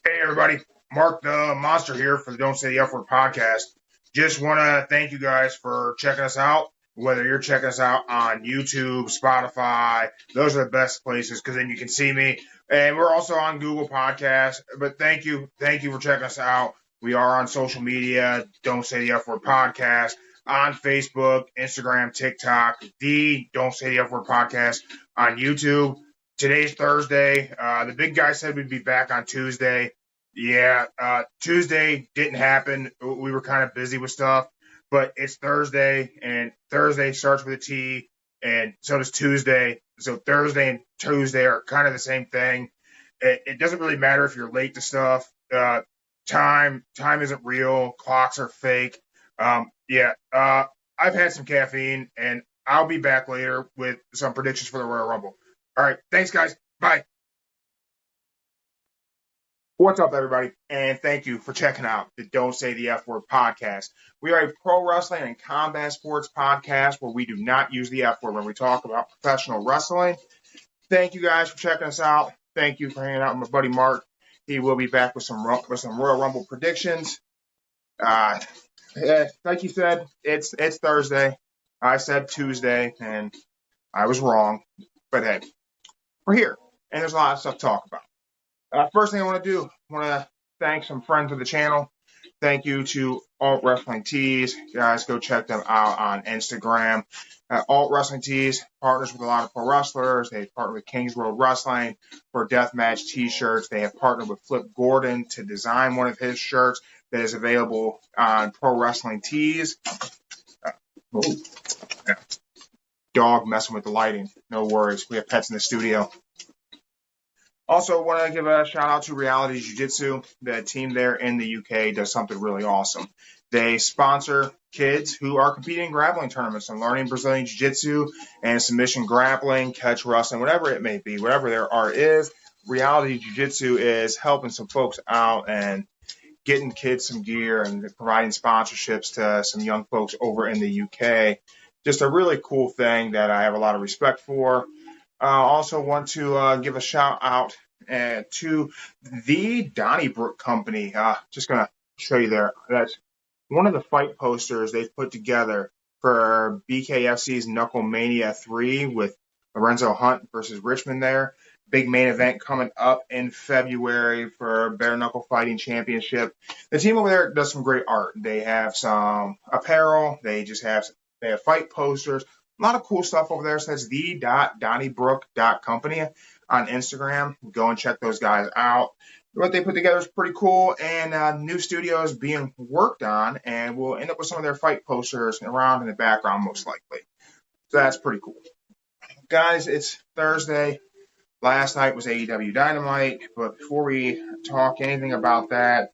Hey everybody, Mark the Monster here for the Don't Say the F Word podcast. Just want to thank you guys for checking us out. Whether you're checking us out on YouTube, Spotify, those are the best places because then you can see me. And we're also on Google Podcasts. But thank you for checking us out. We are on social media, Don't Say the F Word podcast, on Facebook, Instagram, TikTok, the Don't Say the F Word podcast on YouTube. Today's Thursday. The big guy said we'd be back on Tuesday. Yeah, Tuesday didn't happen. We were kind of busy with stuff, but it's Thursday, and Thursday starts with a T, and so does Tuesday. So Thursday and Tuesday are kind of the same thing. It doesn't really matter if you're late to stuff. Time isn't real. Clocks are fake. I've had some caffeine, and I'll be back later with some predictions for the Royal Rumble. All right. Thanks, guys. Bye. What's up, everybody? And thank you for checking out the Don't Say the F Word podcast. We are a pro wrestling and combat sports podcast where we do not use the F word when we talk about professional wrestling. Thank you guys for checking us out. Thank you for hanging out with my buddy Mark. He will be back with some Royal Rumble predictions. Like you said, it's Thursday. I said Tuesday, and I was wrong. But hey, we're here, and there's a lot of stuff to talk about. First thing I want to thank some friends of the channel. Thank you to Alt Wrestling Tees. Guys, go check them out on Instagram. Alt Wrestling Tees partners with a lot of pro wrestlers. They partner with Kings Road Wrestling for deathmatch T-shirts. They have partnered with Flip Gordon to design one of his shirts that is available on Pro Wrestling Tees. Dog messing with the lighting. No worries. We have pets in the studio. Also, want to give a shout out to Reality Jiu-Jitsu. The team there in the UK does something really awesome. They sponsor kids who are competing in grappling tournaments and learning Brazilian Jiu-Jitsu and submission grappling, catch wrestling, whatever it may be, whatever their art is. Reality Jiu-Jitsu is helping some folks out and getting kids some gear and providing sponsorships to some young folks over in the UK. Just a really cool thing that I have a lot of respect for. Also want to give a shout out to the Dynamite company. Just going to show you there. That's one of the fight posters they've put together for BKFC's Knuckle Mania 3 with Lorenzo Hunt versus Richmond there. Big main event coming up in February for Bare Knuckle Fighting Championship. The team over there does some great art. They have some apparel. They have fight posters. A lot of cool stuff over there. So that's the.donnybrook.company on Instagram. Go and check those guys out. What they put together is pretty cool, and new studios being worked on, and we'll end up with some of their fight posters around in the background most likely. So that's pretty cool. Guys, it's Thursday. Last night was AEW Dynamite, but before we talk anything about that,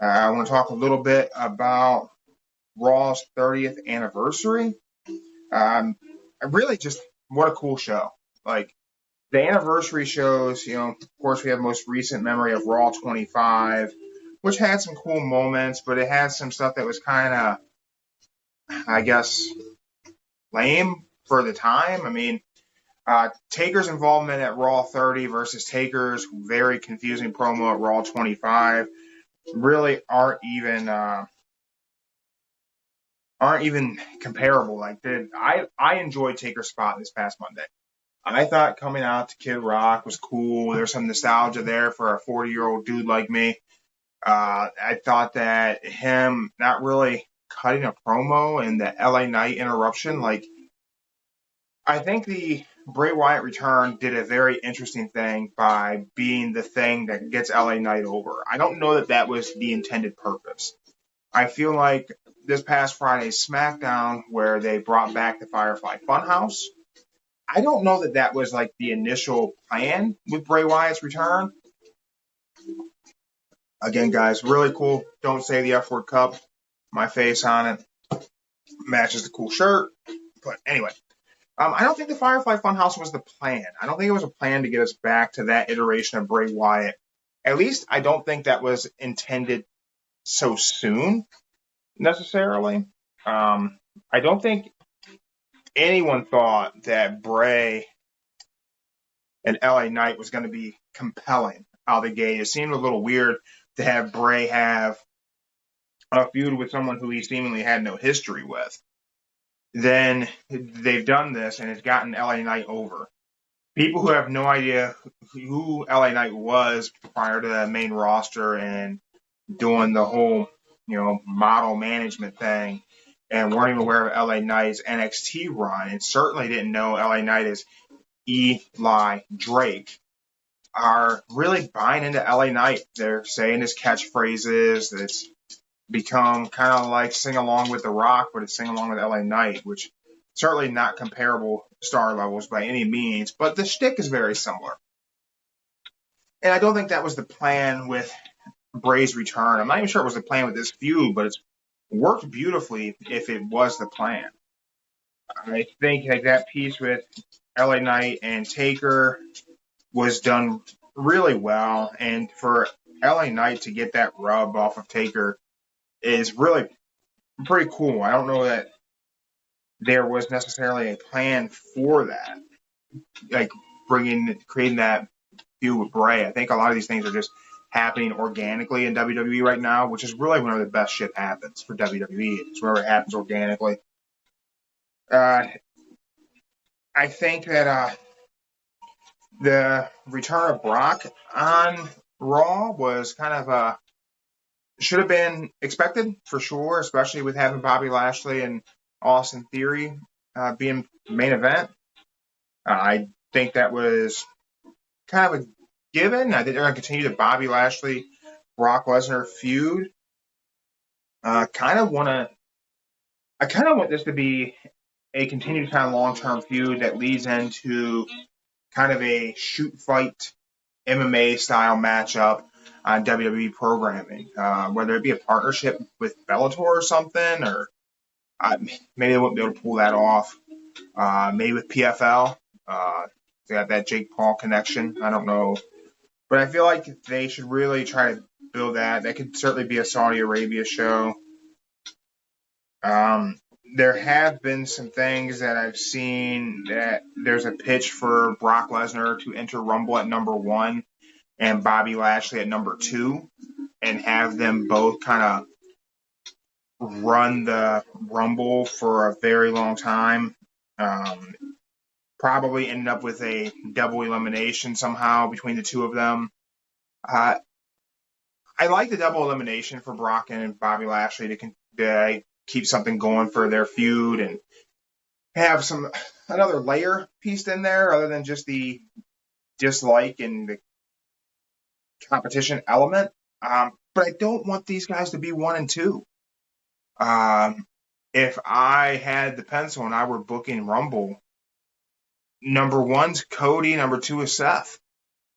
I want to talk a little about Raw's 30th anniversary. Really just what a cool show. Like the anniversary shows, of course we have most recent memory of Raw 25, which had some cool moments, but it had some stuff that was kind of, I guess, lame for the time. I mean, Taker's involvement at Raw 30 versus Taker's very confusing promo at Raw 25 really aren't even comparable. Like I enjoyed Taker's spot this past Monday. I thought coming out to Kid Rock was cool. There's some nostalgia there for a 40-year-old dude like me. I thought that him not really cutting a promo in the LA Knight interruption, I think the Bray Wyatt return did a very interesting thing by being the thing that gets LA Knight over. I don't know that was the intended purpose. I feel like this past Friday's SmackDown, where they brought back the Firefly Funhouse, I don't know that was the initial plan with Bray Wyatt's return. Again, guys, really cool. Don't Say the F Word cup. My face on it. Matches the cool shirt. But anyway, I don't think the Firefly Funhouse was the plan. I don't think it was a plan to get us back to that iteration of Bray Wyatt. At least I don't think that was intended so soon, necessarily. I don't think anyone thought that Bray and LA Knight was going to be compelling. out of the gate. It seemed a little weird to have Bray have a feud with someone who he seemingly had no history with. Then they've done this, and it's gotten LA Knight over. People who have no idea who LA Knight was prior to the main roster and doing the whole, model management thing, and weren't even aware of LA Knight's NXT run, and certainly didn't know LA Knight is Eli Drake, are really buying into LA Knight. They're saying his catchphrases. It's become kind of like Sing Along with The Rock, but it's Sing Along with LA Knight, which certainly not comparable star levels by any means, but the shtick is very similar. And I don't think that was the plan with Bray's return. I'm not even sure it was the plan with this feud, but it's worked beautifully if it was the plan. I think like that piece with LA Knight and Taker was done really well, and for LA Knight to get that rub off of Taker is really pretty cool. I don't know that there was necessarily a plan for that, like creating that feud with Bray. I think a lot of these things are just happening organically in WWE right now, which is really whenever the best shit happens for WWE. It's wherever it happens organically. I think that the return of Brock on Raw was kind of should have been expected for sure, especially with having Bobby Lashley and Austin Theory being main event. I think that was kind of a given. I think they're going to continue the Bobby Lashley Brock Lesnar feud. I kind of want this to be a continued kind of long-term feud that leads into kind of a shoot fight MMA style matchup on WWE programming, whether it be a partnership with Bellator or something, or maybe they wouldn't be able to pull that off. Maybe with PFL, they got that Jake Paul connection. I don't know, but I feel like they should really try to build that. That could certainly be a Saudi Arabia show. There have been some things that I've seen that there's a pitch for Brock Lesnar to enter Rumble at number 1 and Bobby Lashley at number 2 and have them both kind of run the Rumble for a very long time. Probably end up with a double elimination somehow between the two of them. I like the double elimination for Brock and Bobby Lashley to keep something going for their feud and have another layer pieced in there other than just the dislike and the competition element. But I don't want these guys to be 1 and 2. If I had the pencil and I were booking Rumble, number 1's Cody, number 2 is Seth.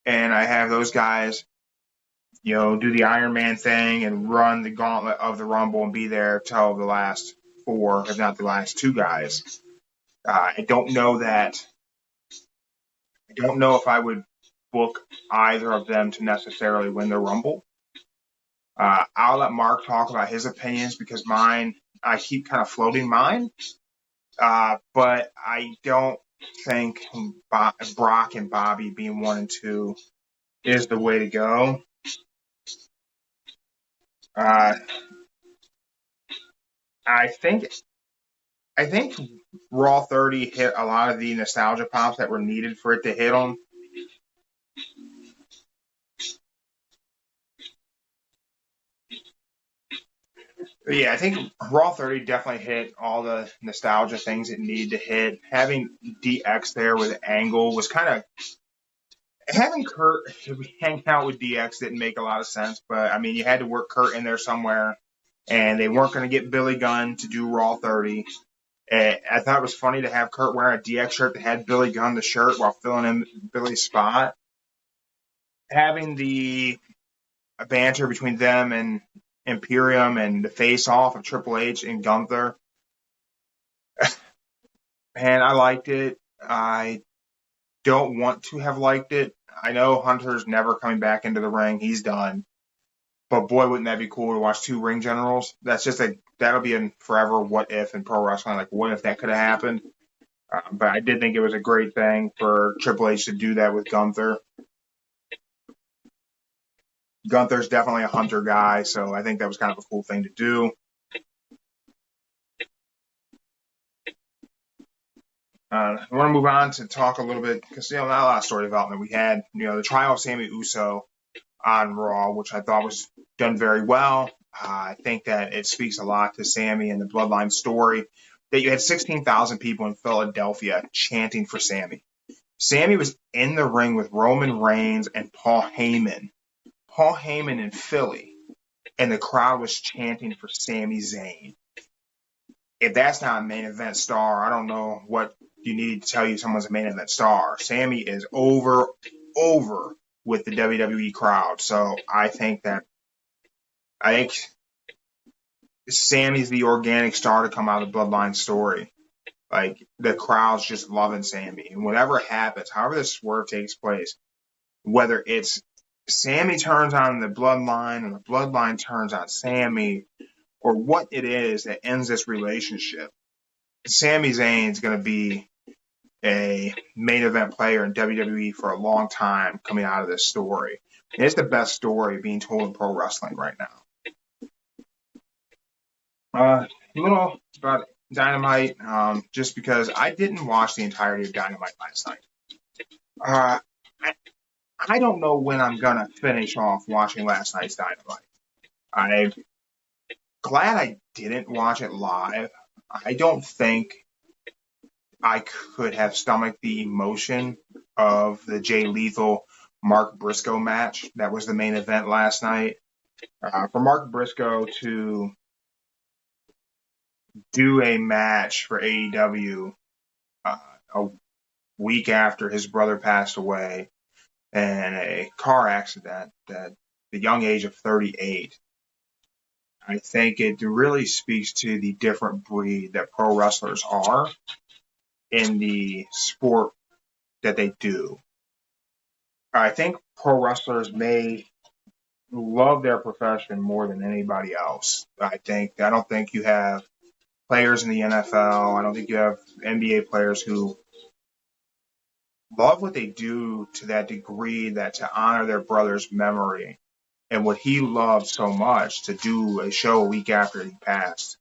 And I have those guys, do the Iron Man thing and run the gauntlet of the Rumble and be there till the last 4, if not the last 2 guys. I don't know if I would book either of them to necessarily win the Rumble. I'll let Mark talk about his opinions because I keep kind of floating mine. But I don't think Brock and Bobby being 1 and 2 is the way to go. I think Raw 30 hit a lot of the nostalgia pops that were needed for it to hit them. Yeah, I think Raw 30 definitely hit all the nostalgia things it needed to hit. Having DX there with Angle was kind of... Having Kurt hang out with DX didn't make a lot of sense, but, I mean, you had to work Kurt in there somewhere, and they weren't going to get Billy Gunn to do Raw 30. I thought it was funny to have Kurt wearing a DX shirt that had Billy Gunn the shirt while filling in Billy's spot. Having the banter between them and Imperium and the face-off of Triple H and Gunther. And I liked it. I don't want to have liked it. I know Hunter's never coming back into the ring. He's done. But boy, wouldn't that be cool to watch 2 ring generals? That's just that'll be a forever what if in pro wrestling. Like, what if that could have happened? But I did think it was a great thing for Triple H to do that with Gunther. Gunther's definitely a Hunter guy, so I think that was kind of a cool thing to do. I want to move on to talk a little bit, because, not a lot of story development. We had, the trial of Sammy Uso on Raw, which I thought was done very well. I think that it speaks a lot to Sammy and the Bloodline story that you had 16,000 people in Philadelphia chanting for Sammy. Sammy was in the ring with Roman Reigns and Paul Heyman. Paul Heyman in Philly, and the crowd was chanting for Sami Zayn. If that's not a main event star, I don't know what you need to tell you someone's a main event star. Sammy is over with the WWE crowd. So I think Sammy's the organic star to come out of the Bloodline story. Like, the crowd's just loving Sammy. And whatever happens, however this swerve takes place, whether it's Sammy turns on the Bloodline or the Bloodline turns on Sammy, or what it is that ends this relationship, Sami Zayn's going to be a main event player in WWE for a long time coming out of this story. And it's the best story being told in pro wrestling right now. A little about Dynamite, just because I didn't watch the entirety of Dynamite last night. I don't know when I'm going to finish off watching last night's Dynamite. I'm glad I didn't watch it live. I don't think I could have stomached the emotion of the Jay Lethal Mark Briscoe match. That was the main event last night. For Mark Briscoe to do a match for AEW a week after his brother passed away in a car accident at the young age of 38, I think it really speaks to the different breed that pro wrestlers are in the sport that they do. I think pro wrestlers may love their profession more than anybody else. I don't think you have players in the NFL. I don't think you have NBA players who love what they do to that degree that to honor their brother's memory and what he loved so much to do a show a week after he passed.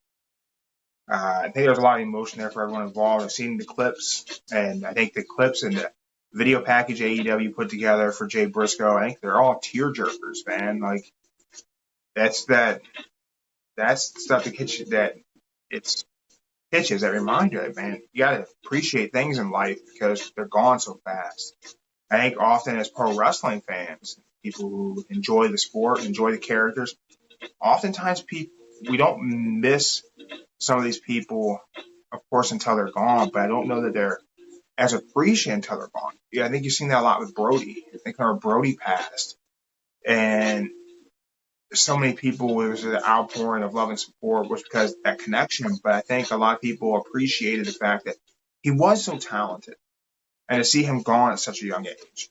I think there's a lot of emotion there for everyone involved. I've seen the clips, and I think the clips and the video package AEW put together for Jay Briscoe, I think they're all tearjerkers, man. Like, that's stuff that hitches that remind you, man, you got to appreciate things in life because they're gone so fast. I think often as pro wrestling fans, people who enjoy the sport, enjoy the characters, oftentimes we don't miss some of these people, of course, until they're gone, but I don't know that they're as appreciated until they're gone. Yeah, I think you've seen that a lot with Brody. I think when Brody passed, and so many people, it was an outpouring of love and support was because of that connection, but I think a lot of people appreciated the fact that he was so talented, and to see him gone at such a young age.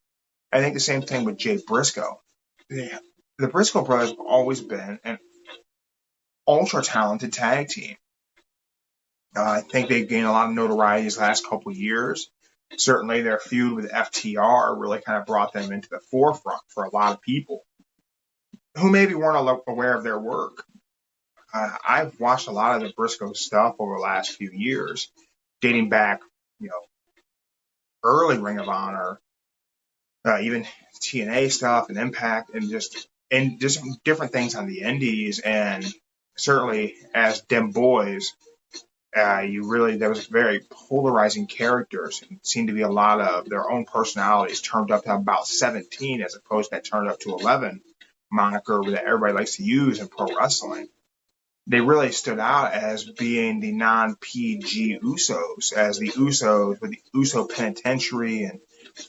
I think the same thing with Jay Briscoe. Yeah. The Briscoe brothers have always been an ultra-talented tag team. I think they've gained a lot of notoriety these last couple of years. Certainly their feud with FTR really kind of brought them into the forefront for a lot of people who maybe weren't aware of their work. I've watched a lot of the Briscoe stuff over the last few years, dating back, early Ring of Honor, even TNA stuff and Impact, and just different things on the indies. And certainly as them boys, there was very polarizing characters, and seemed to be a lot of their own personalities turned up to about 17 as opposed to that turned up to 11 moniker that everybody likes to use in pro wrestling. They really stood out as being the non-PG Usos, as the Usos with the Uso Penitentiary and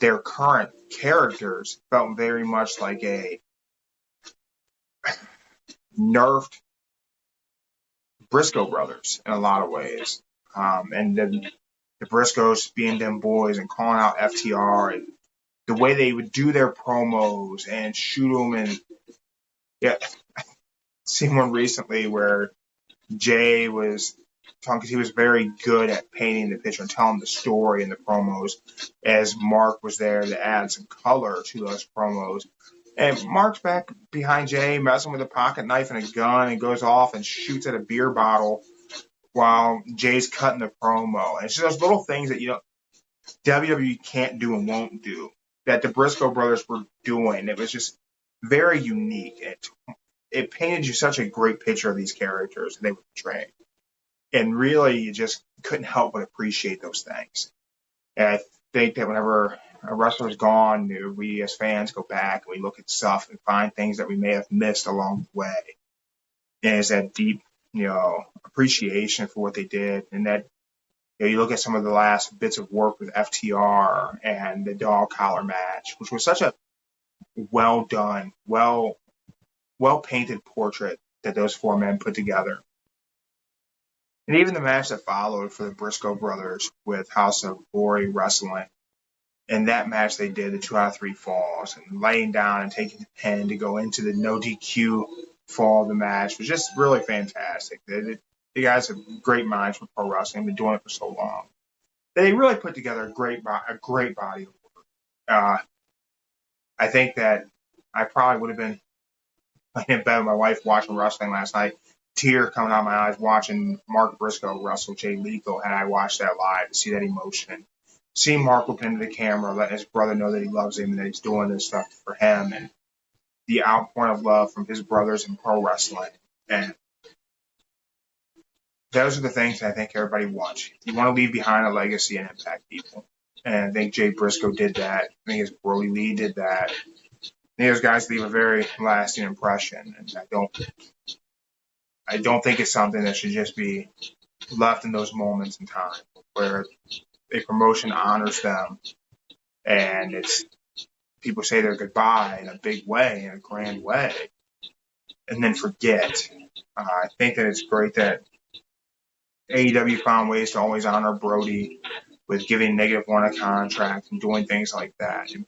their current characters felt very much like a nerfed Briscoe brothers in a lot of ways. And the Briscoes being them boys and calling out FTR and the way they would do their promos and shoot them. And yeah, seen one recently where Jay was talking because he was very good at painting the picture and telling the story in the promos, as Mark was there to add some color to those promos. And Mark's back behind Jay, messing with a pocket knife and a gun, and goes off and shoots at a beer bottle while Jay's cutting the promo. And it's just those little things that WWE can't do and won't do that the Briscoe brothers were doing. It was just very unique. It painted you such a great picture of these characters they were portraying. And really, you just couldn't help but appreciate those things. And I think that whenever a wrestler's gone, we as fans go back and we look at stuff and find things that we may have missed along the way. And it's that deep, appreciation for what they did. And that, you look at some of the last bits of work with FTR and the dog collar match, which was such a well done, well painted portrait that those four men put together. And even the match that followed for the Briscoe brothers with House of Glory Wrestling. And that match they did, the 2 out of 3 falls, and laying down and taking the pin to go into the no DQ fall of the match was just really fantastic. The guys have great minds with pro wrestling. Been doing it for so long. They really put together a great body of work. I think that I probably would have been in bed with my wife watching wrestling last night, tear coming out of my eyes watching Mark Briscoe wrestle Jay Lethal, and I watched that live to see that emotion. Seeing Mark look into the camera, letting his brother know that he loves him and that he's doing this stuff for him, and the outpouring of love from his brothers in pro wrestling. And those are the things that I think everybody wants. You want to leave behind a legacy and impact people. And I think Jay Briscoe did that. I think his Brody Lee did that. I think those guys leave a very lasting impression. And I don't think it's something that should just be left in those moments in time where a promotion honors them and it's people say their goodbye in a big way, in a grand way, and then forget. I think that it's great that AEW found ways to always honor Brody with giving -1 a contract and doing things like that. And,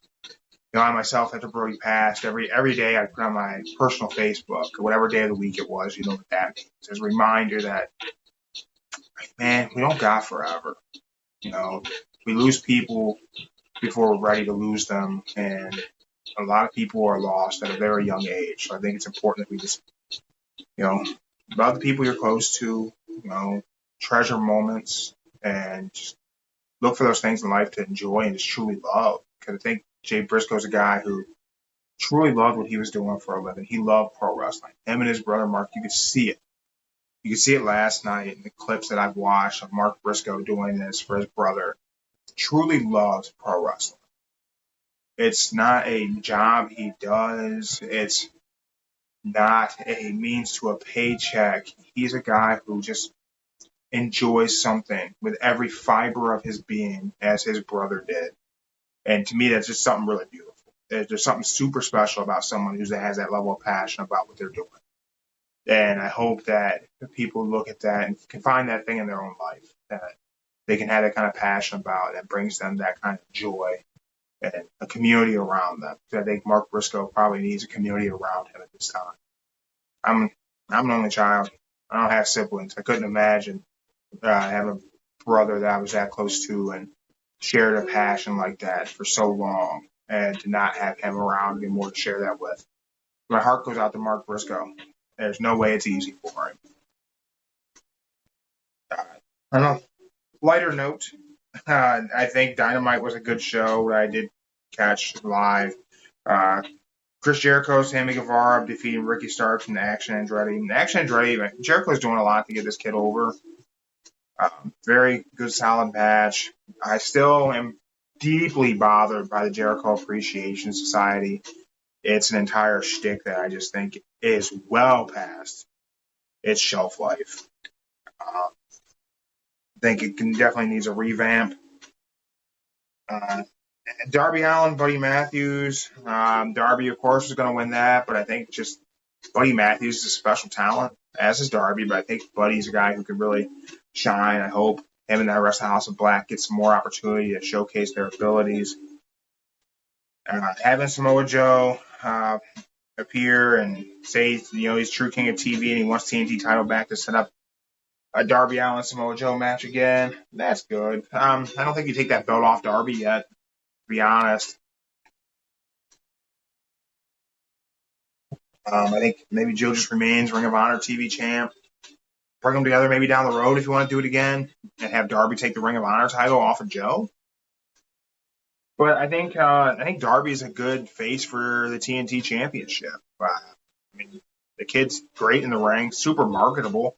I myself, after Brody passed, every day I put on my personal Facebook, or whatever day of the week it was, what that means, as a reminder that, man, we don't got forever. We lose people before we're ready to lose them, and a lot of people are lost at a very young age. So I think it's important that we just, love the people you're close to, treasure moments, and just look for those things in life to enjoy and just truly love. Because I think Jay Briscoe's a guy who truly loved what he was doing for a living. He loved pro wrestling. Him and his brother Mark, you could see it. You could see it last night in the clips that I've watched of Mark Briscoe doing this for his brother. Truly loves pro wrestling. It's not a job he does. It's not a means to a paycheck. He's a guy who just enjoys something with every fiber of his being, as his brother did. And to me, that's just something really beautiful. There's something super special about someone who has that level of passion about what they're doing. And I hope that people look at that and can find that thing in their own life that they can have that kind of passion about that brings them that kind of joy and a community around them. So I think Mark Briscoe probably needs a community around him at this time. I'm an only child. I don't have siblings. I couldn't imagine having a brother that I was that close to and shared a passion like that for so long, and to not have him around anymore to share that with. My heart goes out to Mark Briscoe. There's no way it's easy for him. On a lighter note, I think Dynamite was a good show that I did catch live. Chris Jericho, Sammy Guevara defeating Ricky Starks and Action Andretti. Action Andretti, Jericho's doing a lot to get this kid over. Very good, solid match. I still am deeply bothered by the Jericho Appreciation Society. It's an entire shtick that I just think is well past its shelf life. I think it definitely needs a revamp. Darby Allin, Buddy Matthews. Darby, of course, is going to win that, but I think just Buddy Matthews is a special talent, as is Darby, but I think Buddy's a guy who can really shine. I hope him and the rest of the House of Black get some more opportunity to showcase their abilities. Having Samoa Joe appear and say, he's true king of TV and he wants TNT title back to set up a Darby Allin Samoa Joe match again. That's good. I don't think you take that belt off Darby yet, to be honest. I think maybe Joe just remains Ring of Honor TV champ. Bring them together maybe down the road if you want to do it again, and have Darby take the Ring of Honor title off of Joe. But I think Darby is a good face for the TNT Championship. I mean, the kid's great in the ring, super marketable.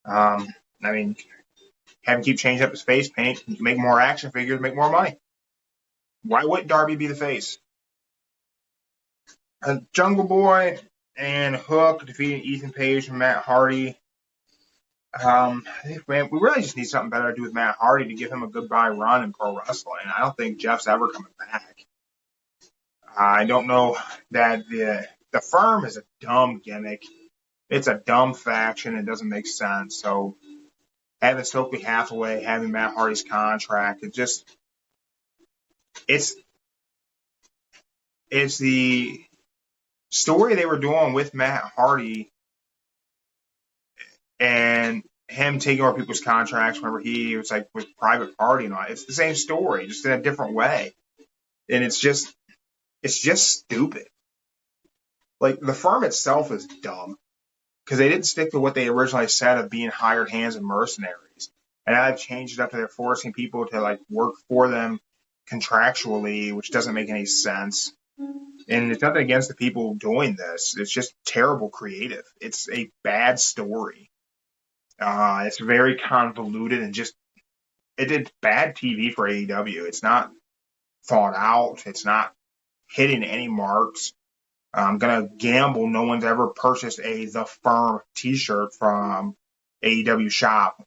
I mean, have him keep changing up his face paint, make more action figures, make more money. Why wouldn't Darby be the face? Jungle Boy and Hook defeating Ethan Page and Matt Hardy. I think, man, we really just need something better to do with Matt Hardy to give him a goodbye run in pro wrestling. I don't think Jeff's ever coming back. I don't know that the Firm is a dumb gimmick. It's a dumb faction. It doesn't make sense. So having Stokely Hathaway, having Matt Hardy's contract, it's the story they were doing with Matt Hardy and him taking over people's contracts. Remember, he was like with Private Party and all. It's the same story, just in a different way. And it's just stupid. Like, the Firm itself is dumb because they didn't stick to what they originally said of being hired hands and mercenaries. And now they've changed it up to they're forcing people to like work for them contractually, which doesn't make any sense. And it's nothing against the people doing this. It's just terrible creative. It's a bad story. It's very convoluted and it did bad TV for AEW. It's not thought out. It's not hitting any marks. I'm going to gamble no one's ever purchased a The Firm t-shirt from AEW shop.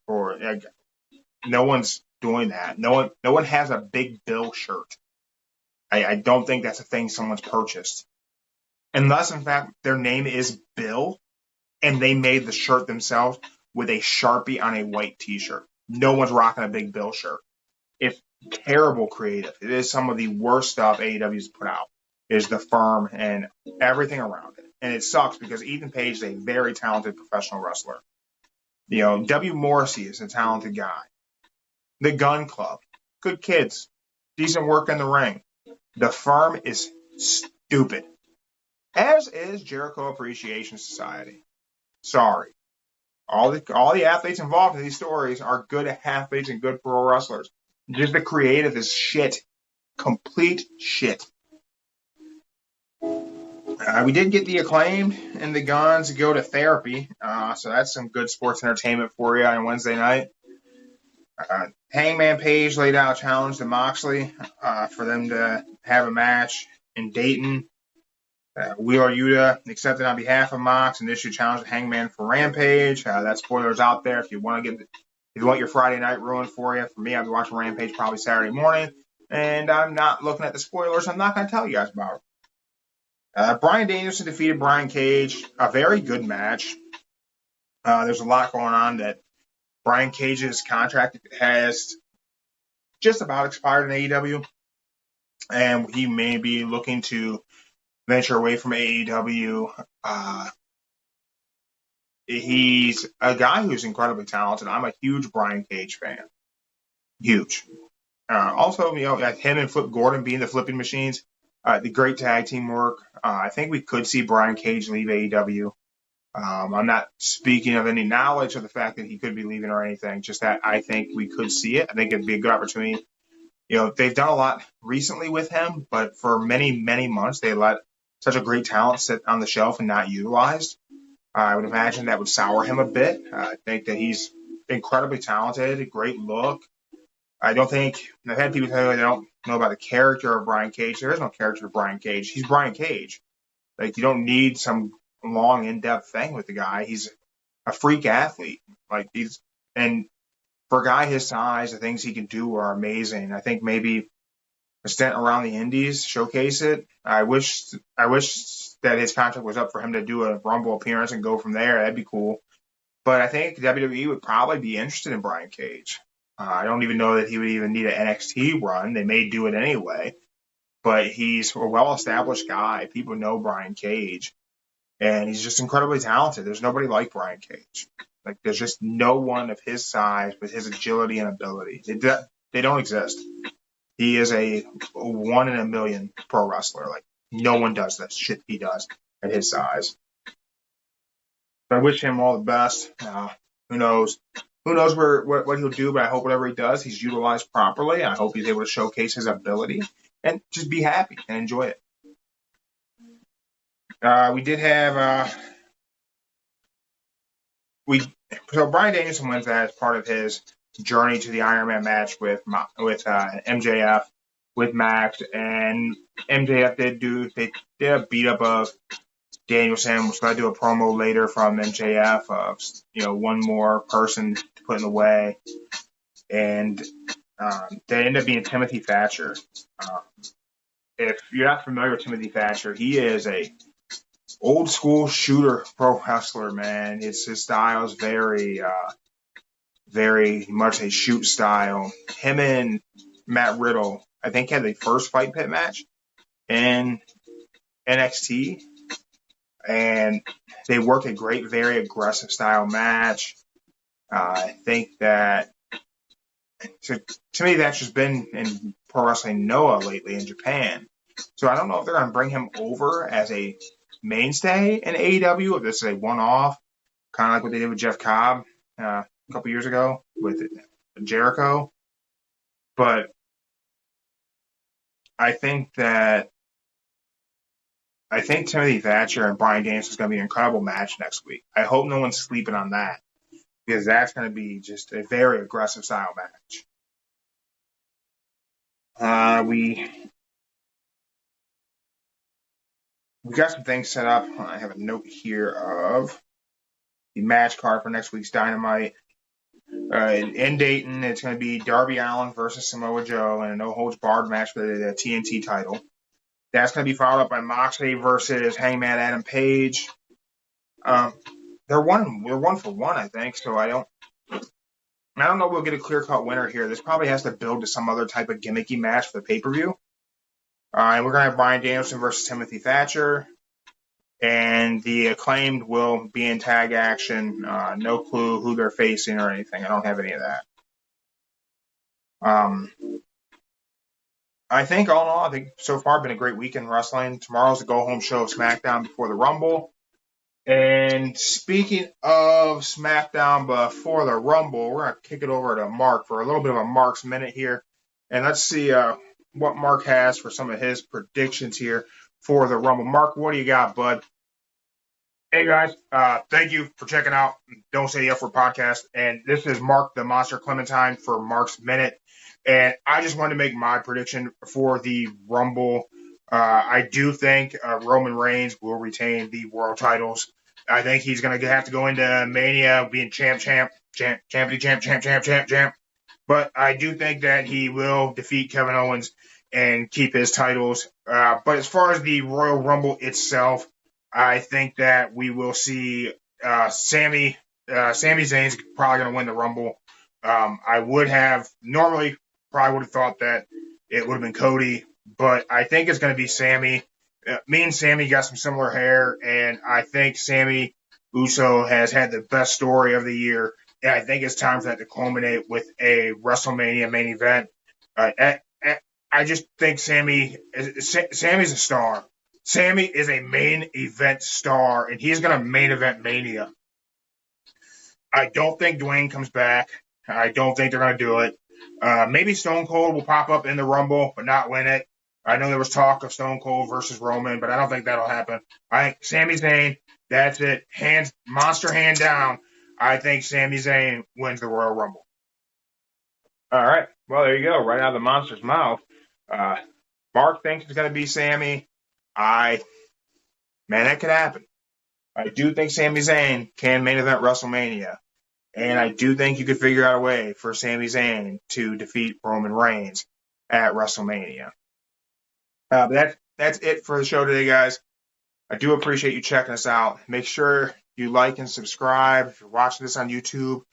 No one's doing that. No one has a Big Bill shirt. I don't think that's a thing someone's purchased. Unless, in fact, their name is Bill and they made the shirt themselves with a Sharpie on a white t-shirt. No one's rocking a Big Bill shirt. It's terrible creative. It is some of the worst stuff AEW's put out, is The Firm and everything around it. And it sucks because Ethan Page is a very talented professional wrestler. You know, W. Morrissey is a talented guy. The Gun Club, good kids, decent work in the ring. The Firm is stupid, as is Jericho Appreciation Society. Sorry. All the athletes involved in these stories are good athletes and good pro wrestlers. Just the creative is shit. Complete shit. We did get the Acclaimed and the Guns to go to therapy. So that's some good sports entertainment for you on Wednesday night. Hangman Page laid out a challenge to Moxley for them to have a match in Dayton. Wheeler Yuta accepted on behalf of Mox and issued a challenge to Hangman for Rampage. That spoiler's out there if you want your Friday night ruined for you. For me, I'll be watching Rampage probably Saturday morning, and I'm not looking at the spoilers. I'm not going to tell you guys about it. Bryan Danielson defeated Brian Cage. A very good match. There's a lot going on that Brian Cage's contract has just about expired in AEW, and he may be looking to venture away from AEW. He's a guy who's incredibly talented. I'm a huge Brian Cage fan. Huge. Also, him and Flip Gordon being the flipping machines, the great tag team work. I think we could see Brian Cage leave AEW. I'm not speaking of any knowledge of the fact that he could be leaving or anything, just that I think we could see it. I think it'd be a good opportunity. They've done a lot recently with him, but for many, many months, they let such a great talent sit on the shelf and not utilized. I would imagine that would sour him a bit. I think that he's incredibly talented, a great look. I've had people tell me they don't know about the character of Brian Cage. There is no character of Brian Cage. He's Brian Cage. Like, you don't need some long, in-depth thing with the guy. He's a freak athlete. And for a guy his size, the things he can do are amazing. I think maybe a stint around the Indies, showcase it. I wish that his contract was up for him to do a Rumble appearance and go from there. That'd be cool. But I think WWE would probably be interested in Brian Cage. I don't even know that he would even need an NXT run. They may do it anyway. But he's a well-established guy. People know Brian Cage. And he's just incredibly talented. There's nobody like Brian Cage. Like, there's just no one of his size with his agility and ability. They don't exist. He is a 1 in a million pro wrestler. Like, no one does that shit he does. at his size. So I wish him all the best. Who knows? Who knows what he'll do, but I hope whatever he does, he's utilized properly. I hope he's able to showcase his ability and just be happy and enjoy it. We did have so Bryan Danielson wins that as part of his journey to the Iron Man match with MJF with Max, and MJF did a beat up of Danielson. We're going to do a promo later from MJF of one more person to put in the way, and they end up being Timothy Thatcher. If you're not familiar with Timothy Thatcher, he is a old school shooter pro wrestler, man. His style is very much a shoot style. Him and Matt Riddle, I think, had the first Fight Pit match in NXT, and they worked a great, very aggressive style match. I think that Timothy Thatcher's been in Pro Wrestling Noah lately in Japan, so I don't know if they're going to bring him over as a mainstay in AEW, if this is a one-off, kind of like what they did with Jeff Cobb a couple years ago with Jericho. But I think Timothy Thatcher and Bryan Danielson is going to be an incredible match next week. I hope no one's sleeping on that, because that's going to be just a very aggressive style match. We got some things set up. I have a note here of the match card for next week's Dynamite. In Dayton, it's going to be Darby Allin versus Samoa Joe in a no-holds-barred match for the TNT title. That's going to be followed up by Moxley versus Hangman Adam Page. They're one for one, I think. So I don't know if we'll get a clear-cut winner here. This probably has to build to some other type of gimmicky match for the pay-per-view. And we're going to have Bryan Danielson versus Timothy Thatcher. And the Acclaimed will be in tag action. No clue who they're facing or anything. I don't have any of that. I think all in all, so far been a great week in wrestling. Tomorrow's the go-home show of SmackDown before the Rumble. And speaking of SmackDown before the Rumble, we're going to kick it over to Mark for a little bit of a Mark's Minute here. And let's see what Mark has for some of his predictions here for the Rumble. Mark, what do you got, bud? Hey, guys. Thank you for checking out Don't Say the F Word podcast. And this is Mark, the Monster Clementine, for Mark's Minute. And I just wanted to make my prediction for the Rumble. I do think Roman Reigns will retain the world titles. I think he's going to have to go into Mania being champ. But I do think that he will defeat Kevin Owens and keep his titles. But as far as the Royal Rumble itself, I think that we will see Sami Zayn's probably going to win the Rumble. I would have normally probably would have thought that it would have been Cody, but I think it's going to be Sammy. Me and Sammy got some similar hair, and I think Sammy Uso has had the best story of the year. And I think it's time for that to culminate with a WrestleMania main event. I just think Sammy's a star. Sammy is a main event star, and he's going to main event Mania. I don't think Dwayne comes back. I don't think they're going to do it. Maybe Stone Cold will pop up in the Rumble, but not win it. I know there was talk of Stone Cold versus Roman, but I don't think that'll happen. I think Sami Zayn, that's it. Monster hand down. I think Sami Zayn wins the Royal Rumble. All right. Well, there you go. Right out of the monster's mouth. Mark thinks it's going to be Sammy. Man, that could happen. I do think Sami Zayn can main event WrestleMania. And I do think you could figure out a way for Sami Zayn to defeat Roman Reigns at WrestleMania. But that's it for the show today, guys. I do appreciate you checking us out. Make sure you like and subscribe. If you're watching this on YouTube, if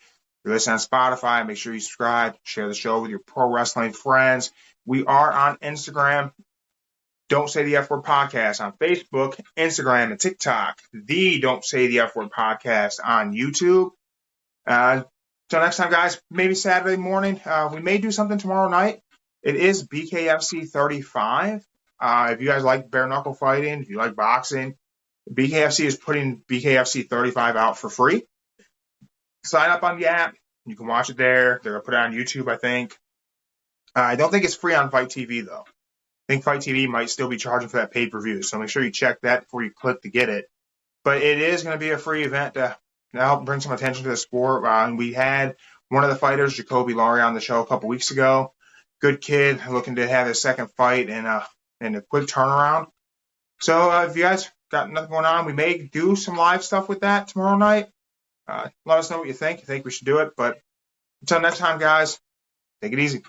you're listening on Spotify, make sure you subscribe. Share the show with your pro wrestling friends. We are on Instagram. Don't Say the F Word Podcast on Facebook, Instagram, and TikTok. The Don't Say the F Word Podcast on YouTube. So next time, guys, maybe Saturday morning. We may do something tomorrow night. It is BKFC 35. If you guys like bare knuckle fighting, if you like boxing, BKFC is putting BKFC 35 out for free. Sign up on the app. You can watch it there. They're going to put it on YouTube, I think. I don't think it's free on Fight TV, though. I think Fight TV might still be charging for that pay-per-view, so make sure you check that before you click to get it. But it is going to be a free event to help bring some attention to the sport. And we had one of the fighters, Jacoby Laurie, on the show a couple weeks ago. Good kid, looking to have his second fight in a quick turnaround. So if you guys got nothing going on, we may do some live stuff with that tomorrow night. Let us know what you think. You think we should do it. But until next time, guys, take it easy.